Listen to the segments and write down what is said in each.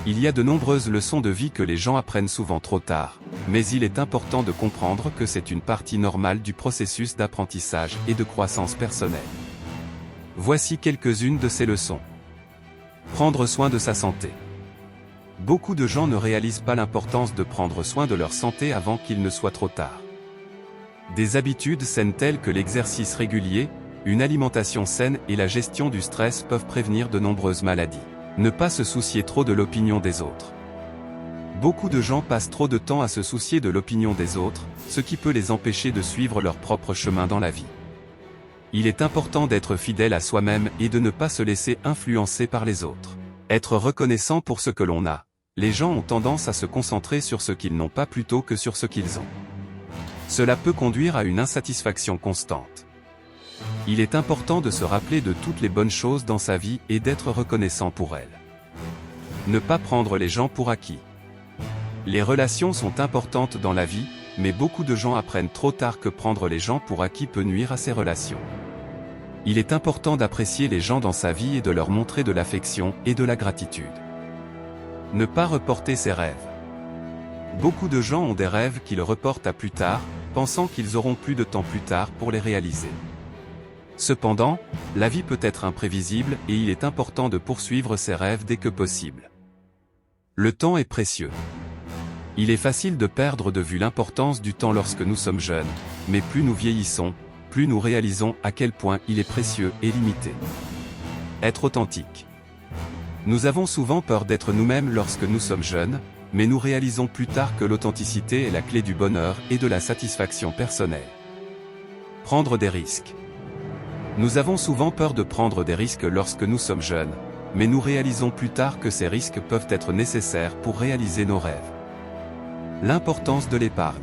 Il y a de nombreuses leçons de vie que les gens apprennent souvent trop tard, mais il est important de comprendre que c'est une partie normale du processus d'apprentissage et de croissance personnelle. Voici quelques-unes de ces leçons. Prendre soin de sa santé. Beaucoup de gens ne réalisent pas l'importance de prendre soin de leur santé avant qu'il ne soit trop tard. Des habitudes saines telles que l'exercice régulier, une alimentation saine et la gestion du stress peuvent prévenir de nombreuses maladies. Ne pas se soucier trop de l'opinion des autres. Beaucoup de gens passent trop de temps à se soucier de l'opinion des autres, ce qui peut les empêcher de suivre leur propre chemin dans la vie. Il est important d'être fidèle à soi-même et de ne pas se laisser influencer par les autres. Être reconnaissant pour ce que l'on a. Les gens ont tendance à se concentrer sur ce qu'ils n'ont pas plutôt que sur ce qu'ils ont. Cela peut conduire à une insatisfaction constante. Il est important de se rappeler de toutes les bonnes choses dans sa vie et d'être reconnaissant pour elles. Ne pas prendre les gens pour acquis. Les relations sont importantes dans la vie, mais beaucoup de gens apprennent trop tard que prendre les gens pour acquis peut nuire à ces relations. Il est important d'apprécier les gens dans sa vie et de leur montrer de l'affection et de la gratitude. Ne pas reporter ses rêves. Beaucoup de gens ont des rêves qu'ils reportent à plus tard, pensant qu'ils auront plus de temps plus tard pour les réaliser. Cependant, la vie peut être imprévisible et il est important de poursuivre ses rêves dès que possible. Le temps est précieux. Il est facile de perdre de vue l'importance du temps lorsque nous sommes jeunes, mais plus nous vieillissons, plus nous réalisons à quel point il est précieux et limité. Être authentique. Nous avons souvent peur d'être nous-mêmes lorsque nous sommes jeunes, mais nous réalisons plus tard que l'authenticité est la clé du bonheur et de la satisfaction personnelle. Prendre des risques. Nous avons souvent peur de prendre des risques lorsque nous sommes jeunes, mais nous réalisons plus tard que ces risques peuvent être nécessaires pour réaliser nos rêves. L'importance de l'épargne.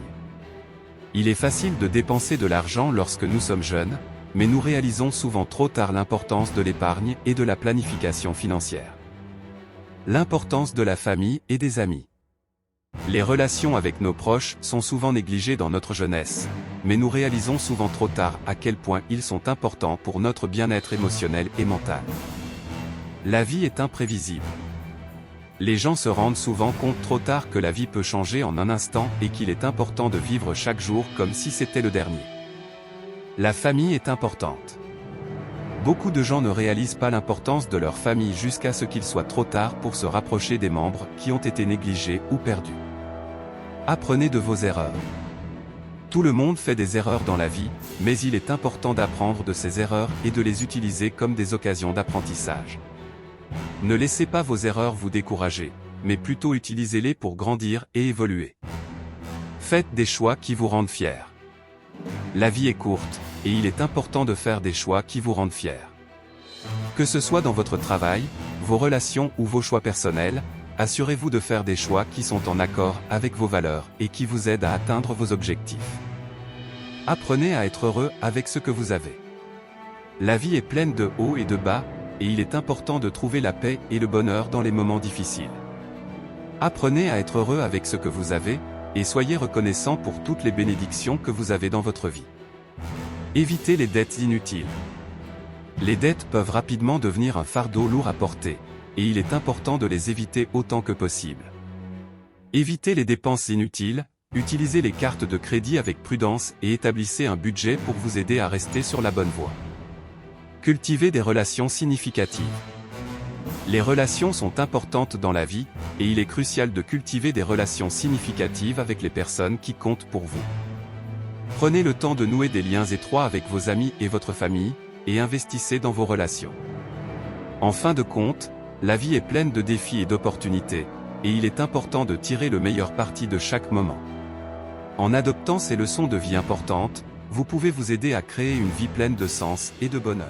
Il est facile de dépenser de l'argent lorsque nous sommes jeunes, mais nous réalisons souvent trop tard l'importance de l'épargne et de la planification financière. L'importance de la famille et des amis. Les relations avec nos proches sont souvent négligées dans notre jeunesse, mais nous réalisons souvent trop tard à quel point ils sont importants pour notre bien-être émotionnel et mental. La vie est imprévisible. Les gens se rendent souvent compte trop tard que la vie peut changer en un instant et qu'il est important de vivre chaque jour comme si c'était le dernier. La famille est importante. Beaucoup de gens ne réalisent pas l'importance de leur famille jusqu'à ce qu'il soit trop tard pour se rapprocher des membres qui ont été négligés ou perdus. Apprenez de vos erreurs. Tout le monde fait des erreurs dans la vie, mais il est important d'apprendre de ces erreurs et de les utiliser comme des occasions d'apprentissage. Ne laissez pas vos erreurs vous décourager, mais plutôt utilisez-les pour grandir et évoluer. Faites des choix qui vous rendent fiers. La vie est courte, et il est important de faire des choix qui vous rendent fiers. Que ce soit dans votre travail, vos relations ou vos choix personnels, assurez-vous de faire des choix qui sont en accord avec vos valeurs et qui vous aident à atteindre vos objectifs. Apprenez à être heureux avec ce que vous avez. La vie est pleine de hauts et de bas, et il est important de trouver la paix et le bonheur dans les moments difficiles. Apprenez à être heureux avec ce que vous avez, et soyez reconnaissant pour toutes les bénédictions que vous avez dans votre vie. Évitez les dettes inutiles. Les dettes peuvent rapidement devenir un fardeau lourd à porter, et il est important de les éviter autant que possible. Évitez les dépenses inutiles, utilisez les cartes de crédit avec prudence et établissez un budget pour vous aider à rester sur la bonne voie. Cultivez des relations significatives. Les relations sont importantes dans la vie, et il est crucial de cultiver des relations significatives avec les personnes qui comptent pour vous. Prenez le temps de nouer des liens étroits avec vos amis et votre famille, et investissez dans vos relations. En fin de compte, la vie est pleine de défis et d'opportunités, et il est important de tirer le meilleur parti de chaque moment. En adoptant ces leçons de vie importantes, vous pouvez vous aider à créer une vie pleine de sens et de bonheur.